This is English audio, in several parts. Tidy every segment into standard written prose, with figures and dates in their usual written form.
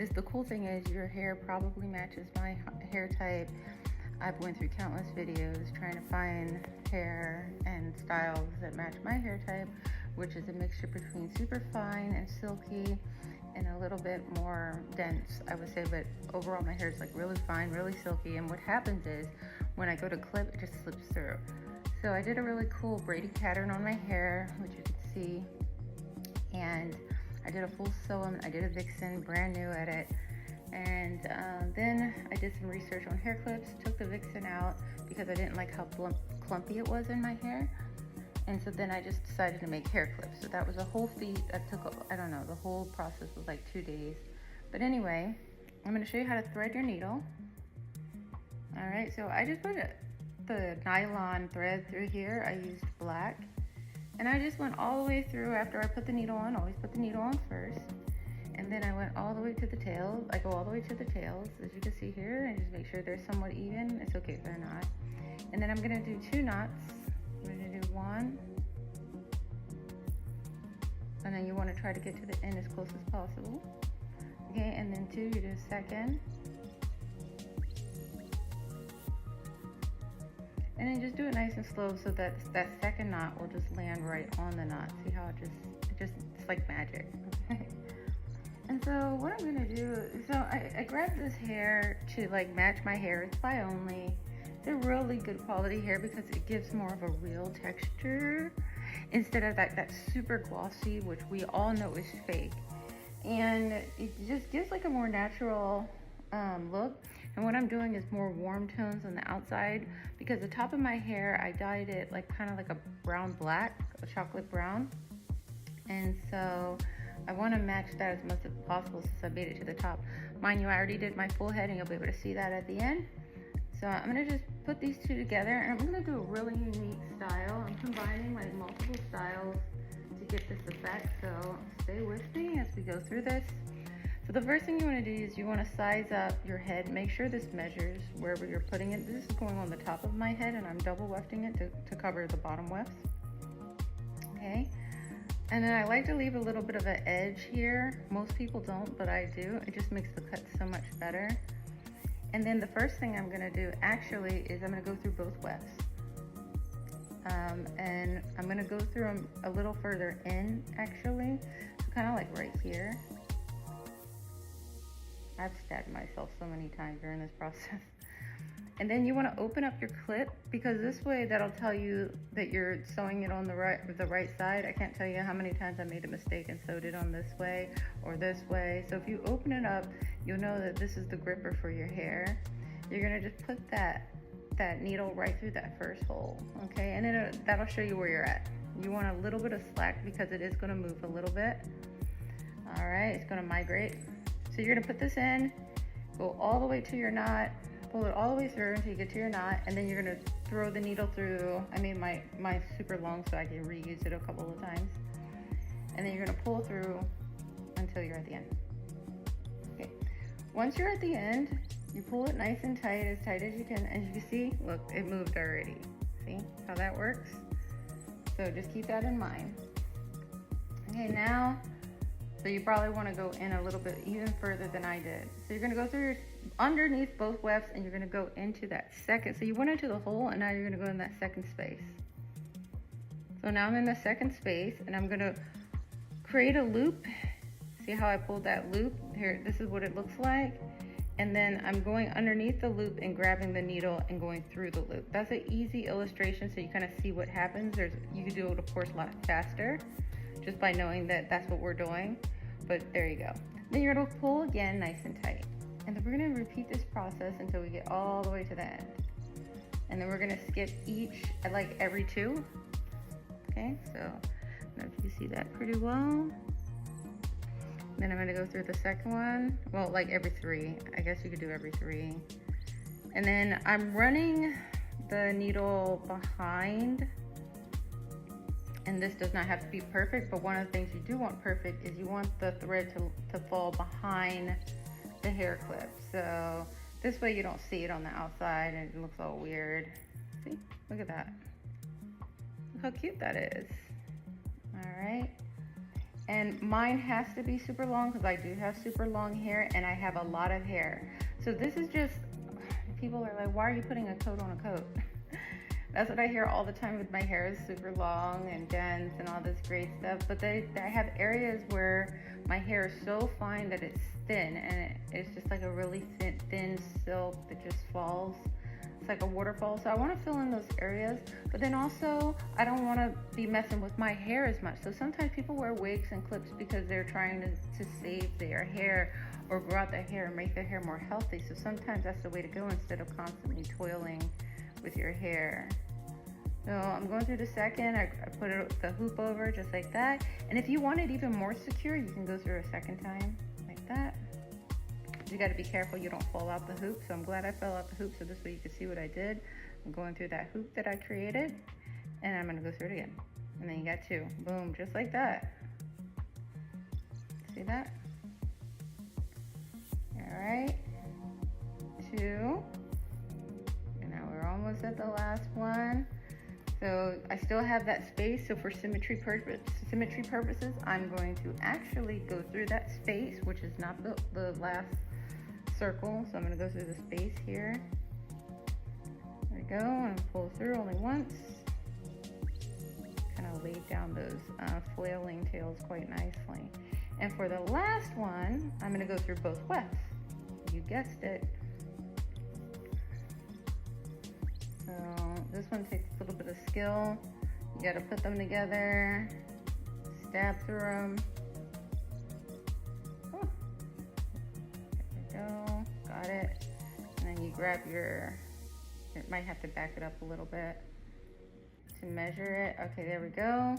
is the cool thing is your hair probably matches my hair type. I've went through countless videos trying to find hair and styles that match my hair type, which is a mixture between super fine and silky and a little bit more dense, I would say, but overall my hair is like really fine, really silky, and what happens is when I go to clip, it just slips through. So I did a really cool braided pattern on my hair, which you can see, and I did a full sew-in, I did a vixen, brand new at it. And then I did some research on hair clips, took the vixen out because I didn't like how clumpy it was in my hair. And so then I just decided to make hair clips. So that was a whole feat. That took, I don't know, the whole process was like 2 days. But anyway, I'm gonna show you how to thread your needle. All right, so I just put the nylon thread through here. I used black. And I just went all the way through after I put the needle on. Always put the needle on first. And then I went all the way to the tails. I go all the way to the tails, as you can see here, and just make sure they're somewhat even. It's okay if they're not. And then I'm gonna do 2 knots. I'm gonna do 1. And then you wanna try to get to the end as close as possible. Okay, and then 2, you do a second. And then just do it nice and slow so that that second knot will just land right on the knot. See how it's like magic, okay? And so what I'm gonna do, so I grabbed this hair to like match my hair. It's by Only. It's a really good quality hair because it gives more of a real texture instead of that super glossy, which we all know is fake. And it just gives like a more natural look. And what I'm doing is more warm tones on the outside because the top of my hair, I dyed it like kind of like a brown black, a chocolate brown. And so I want to match that as much as possible since I made it to the top. Mind you, I already did my full head and you'll be able to see that at the end. So I'm going to just put these 2 together and I'm going to do a really unique style. I'm combining like multiple styles to get this effect. So stay with me as we go through this. So the first thing you want to do is you want to size up your head. Make sure this measures wherever you're putting it. This is going on the top of my head and I'm double wefting it to cover the bottom wefts. Okay. And then I like to leave a little bit of an edge here. Most people don't, but I do. It just makes the cut so much better. And then the first thing I'm gonna do actually is I'm gonna go through both wefts. And I'm gonna go through them a little further in actually. So kind of like right here. I've stabbed myself so many times during this process. And then you want to open up your clip because this way that'll tell you that you're sewing it on the right side. I can't tell you how many times I made a mistake and sewed it on this way or this way. So if you open it up, you'll know that this is the gripper for your hair. You're gonna just put that needle right through that first hole, okay? And then that'll show you where you're at. You want a little bit of slack because it is gonna move a little bit. All right, it's gonna migrate. So you're gonna put this in, go all the way to your knot, pull it all the way through until you get to your knot, and then you're gonna throw the needle through. I made my super long so I can reuse it a couple of times. And then you're gonna pull through until you're at the end. Okay, once you're at the end, you pull it nice and tight as you can. As you can see, look, it moved already. See how that works? So just keep that in mind. Okay, now, so you probably wanna go in a little bit even further than I did. So you're gonna go through underneath both wefts and you're gonna go into that second. So you went into the hole and now you're gonna go in that second space. So now I'm in the second space and I'm gonna create a loop. See how I pulled that loop? Here, this is what it looks like. And then I'm going underneath the loop and grabbing the needle and going through the loop. That's an easy illustration so you kind of see what happens. You can do it, of course, a lot faster just by knowing that that's what we're doing. But there you go. Then you're gonna pull again nice and tight. And then we're gonna repeat this process until we get all the way to the end. And then we're gonna skip each at like every 2. Okay, so I don't know if you see that pretty well. Then I'm gonna go through the second one. Well, like every 3. I guess you could do every 3. And then I'm running the needle behind. And this does not have to be perfect, but one of the things you do want perfect is you want the thread to fall behind the hair clip. So this way you don't see it on the outside and it looks all weird. See, look at that. Look how cute that is. All right. And mine has to be super long because I do have super long hair and I have a lot of hair. So this is just, people are like, why are you putting a coat on a coat? That's what I hear all the time with my hair is super long and dense and all this great stuff. But I have areas where my hair is so fine that it's thin, and it's just like a really thin silk that just falls. It's like a waterfall. So I want to fill in those areas, but then also I don't want to be messing with my hair as much. So sometimes people wear wigs and clips because they're trying to save their hair or grow out their hair and make their hair more healthy. So sometimes that's the way to go instead of constantly toiling with your hair. So I'm going through the second, I put the hoop over just like that. And if you want it even more secure, you can go through a second time like that. You got to be careful you don't fall out the hoop. So I'm glad I fell out the hoop so this way you can see what I did. I'm going through that hoop that I created, and I'm going to go through it again. And then you got two. Boom, just like that. See that? All right. Two. And now we're almost at the last one. So I still have that space, so for symmetry purposes, I'm going to actually go through that space, which is not the last circle. So I'm going to go through the space here. There we go, and pull through only once. Kind of laid down those flailing tails quite nicely. And for the last one, I'm going to go through both wefts. You guessed it. So this one takes a little bit of skill. You got to put them together, stab through them. Oh. There we go, got it. And then you grab you might have to back it up a little bit to measure it. Okay, there we go.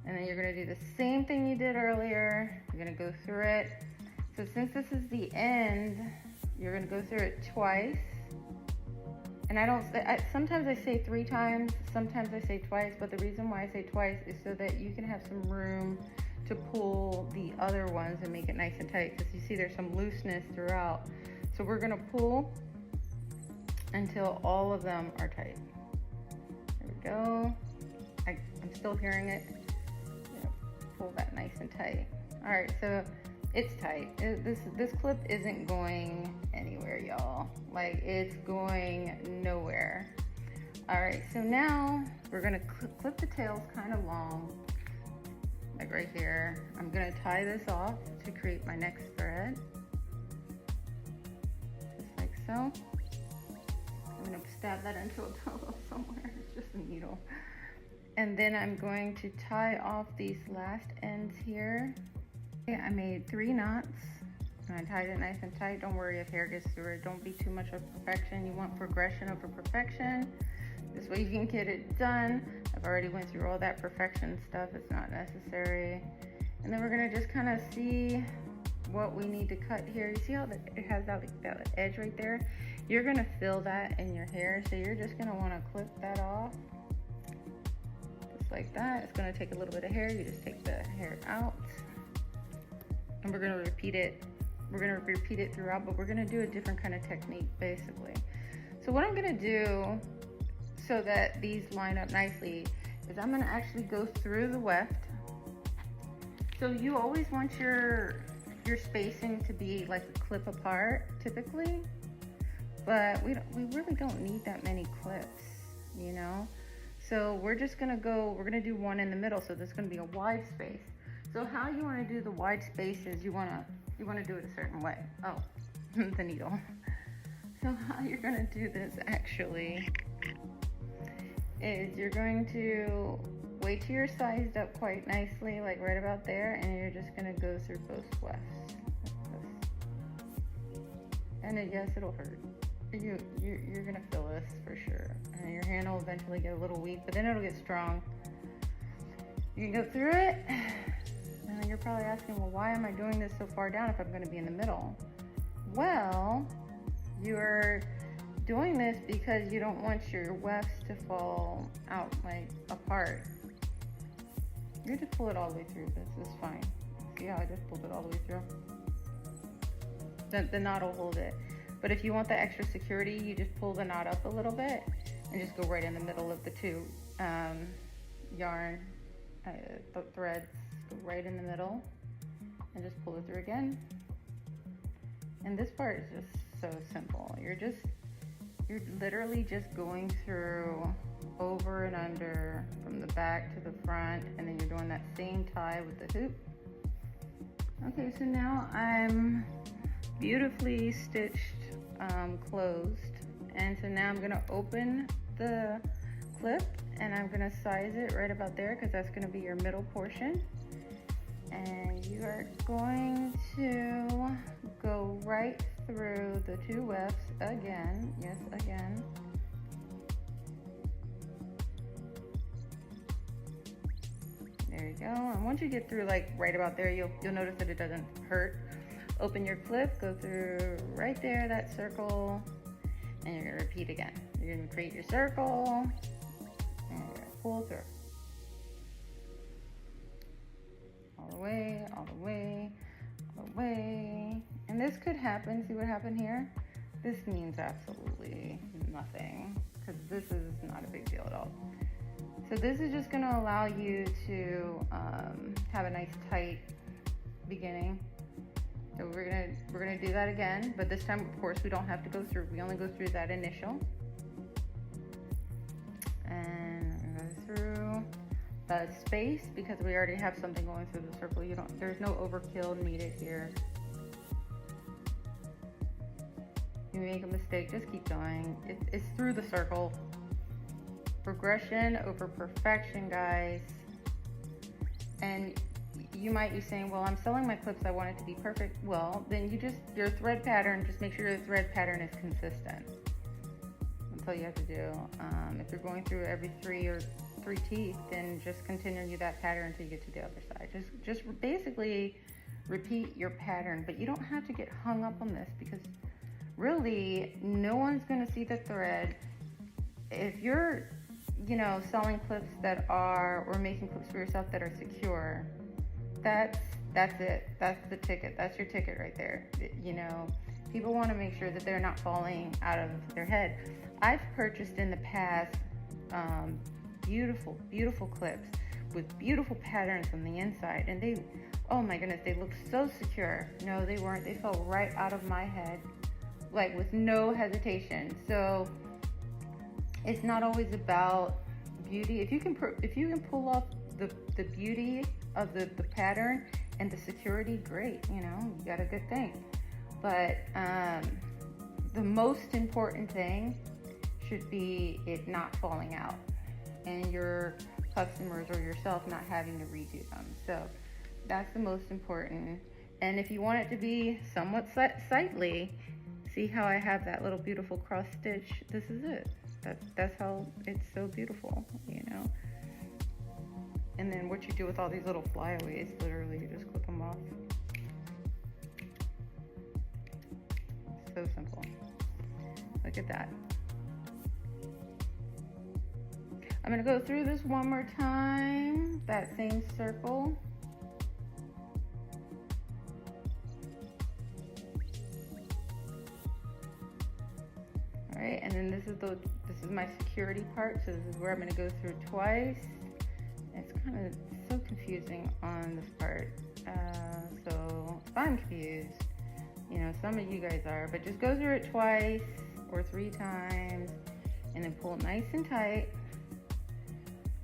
And then you're gonna do the same thing you did earlier. You're gonna go through it. So since this is the end, you're gonna go through it twice. And sometimes I say 3 times, sometimes I say twice, but the reason why I say twice is so that you can have some room to pull the other ones and make it nice and tight, because you see there's some looseness throughout. So we're gonna pull until all of them are tight. There we go. I'm still hearing it. Pull that nice and tight. All right, so it's tight. This clip isn't going anywhere, y'all. Like, it's going nowhere. All right, so now we're gonna clip the tails kind of long, like right here. I'm gonna tie this off to create my next thread, just like so. I'm gonna stab that into a pillow somewhere. It's just a needle. And then I'm going to tie off these last ends here. Okay, I made 3 knots and I tied it nice and tight. Don't worry if hair gets through it. Don't be too much of perfection. You want progression over perfection. This way you can get it done. I've already went through all that perfection stuff. It's not necessary. And then we're gonna just kind of see what we need to cut here. You see how it has that edge right there? You're gonna fill that in your hair. So you're just gonna wanna clip that off. Like that. It's going to take a little bit of hair. You just take the hair out, and we're going to repeat it. We're going to repeat it throughout, but we're going to do a different kind of technique basically. So what I'm going to do so that these line up nicely is I'm going to actually go through the weft. So you always want your spacing to be like a clip apart typically, but we really don't need that many clips, you know. So we're gonna do one in the middle. So there's gonna be a wide space. So how you wanna do the wide space is you wanna do it a certain way. Oh, the needle. So how you're gonna do this actually is you're going to wait till you're sized up quite nicely, like right about there, and you're just gonna go through both wefts. And yes, it'll hurt. You're gonna feel this for sure. And your hand will eventually get a little weak, but then it'll get strong. You can go through it, and you're probably asking, well, why am I doing this so far down if I'm gonna be in the middle? Well, you're doing this because you don't want your wefts to fall out, like apart. You just pull it all the way through. This is fine. See how I just pulled it all the way through? The knot will hold it. But if you want the extra security, you just pull the knot up a little bit and just go right in the middle of the 2 yarn threads. Go right in the middle and just pull it through again. And this part is just so simple. You're literally just going through over and under from the back to the front, and then you're doing that same tie with the hoop. Okay, so now I'm beautifully stitched closed, and so now I'm gonna open the clip and I'm gonna size it right about there because that's gonna be your middle portion. And you are going to go right through the two wefts again. Yes, again. There you go. And once you get through like right about there, you'll notice that it doesn't hurt. Open your clip, go through right there, that circle, and you're gonna repeat again. You're gonna create your circle, and you're gonna pull through. All the way, all the way, all the way. And this could happen, see what happened here? This means absolutely nothing, because this is not a big deal at all. So this is just gonna allow you to have a nice tight beginning. So we're gonna do that again, but this time, of course, we don't have to go through. We only go through that initial, and we're gonna go through the space because we already have something going through the circle. There's no overkill needed here. You make a mistake, just keep going. It's through the circle. Progression over perfection, guys. And you might be saying, well, I'm selling my clips, I want it to be perfect. Well, then your thread pattern, just make sure your thread pattern is consistent. That's all you have to do. If you're going through every three teeth, then just continue that pattern until you get to the other side. Just basically repeat your pattern, but you don't have to get hung up on this because really no one's going to see the thread. If you're selling clips or making clips for yourself that are secure, that's it. That's the ticket. That's your ticket right there. People want to make sure that they're not falling out of their head. I've purchased in the past beautiful, beautiful clips with beautiful patterns on the inside, and oh my goodness, they look so secure. No, they weren't. They fell right out of my head, like with no hesitation. So it's not always about beauty. If you can pull off the beauty of the pattern and the security, great. You got a good thing. But the most important thing should be it not falling out and your customers or yourself not having to redo them. So that's the most important. And if you want it to be somewhat sightly, see how I have that little beautiful cross stitch? This is it. That's how it's so beautiful, And then what you do with all these little flyaways, literally you just clip them off. So simple. Look at that. I'm gonna go through this one more time, that same circle. All right, and then this is my security part, so this is where I'm gonna go through twice. It's kind of so confusing on this part, so if I'm confused, some of you guys are, but just go through it twice or 3 times, and then pull nice and tight.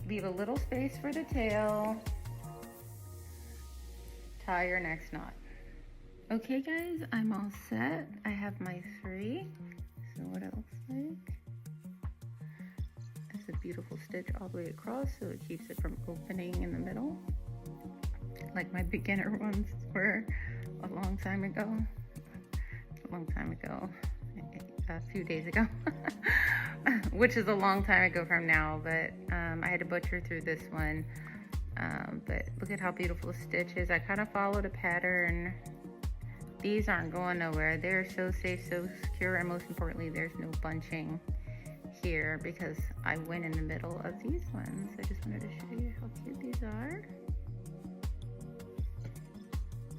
Leave a little space for the tail. Tie your next knot. Okay guys, I'm all set. I have my 3. So what it looks like. It's a beautiful stitch all the way across, so it keeps it from opening in the middle, like my beginner ones were a long time ago. A few days ago, which is a long time ago from now, but I had to butcher through this one. But look at how beautiful the stitch is. I kind of followed a pattern. These aren't going nowhere. They're so safe, so secure, and most importantly, there's no bunching here because I went in the middle of these ones. I just wanted to show you how cute these are.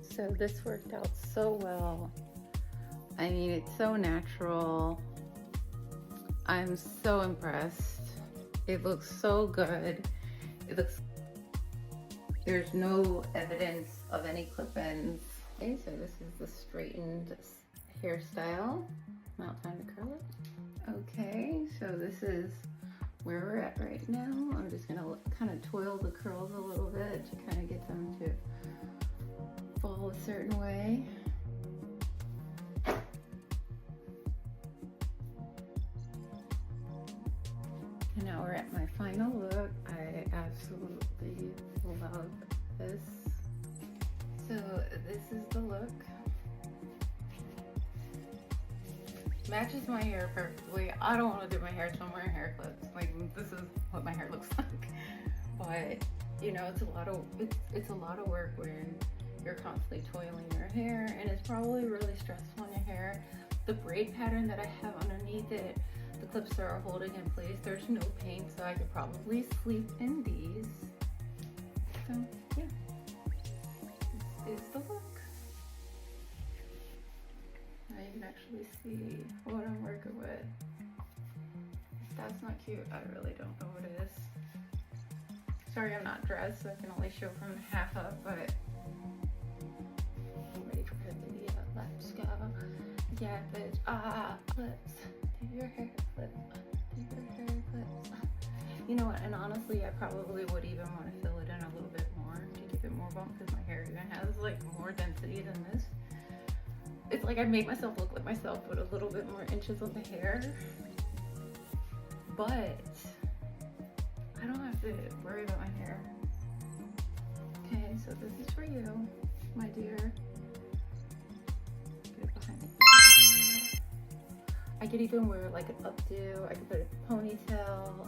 So this worked out so well. I mean, it's so natural. I'm so impressed. It looks so good. There's no evidence of any clip-ins. Okay, so this is the straightened hairstyle. Now time to curl it. Okay, so this is where we're at right now. I'm just gonna kind of toil the curls a little bit to kind of get them to fall a certain way. And now we're at my final look. I absolutely love this. So this is the look. Matches my hair perfectly. I don't want to do my hair till I'm wearing hair clips. Like, this is what my hair looks like. But you know, it's a lot of work when you're constantly toiling your hair, and it's probably really stressful on your hair. The braid pattern that I have underneath it, the clips are holding in place. There's no pain, so I could probably sleep in these. So yeah, this is the look. Now you can actually see what I'm working with. If that's not cute, I really don't know what it is. Sorry I'm not dressed, so I can only show from half up, but I'm ready for the video. Let's go. Yeah, bitch. Clips. Do your hair clip. Do your hair clips. You know what, and honestly, I probably would even want to fill it in a little bit more to give it more bump, because my hair even has like more density than this. It's like I made myself look like myself with a little bit more inches on the hair, but I don't have to worry about my hair. Okay, so this is for you, my dear. Get it behind it. I could even wear like an updo. I could put a ponytail.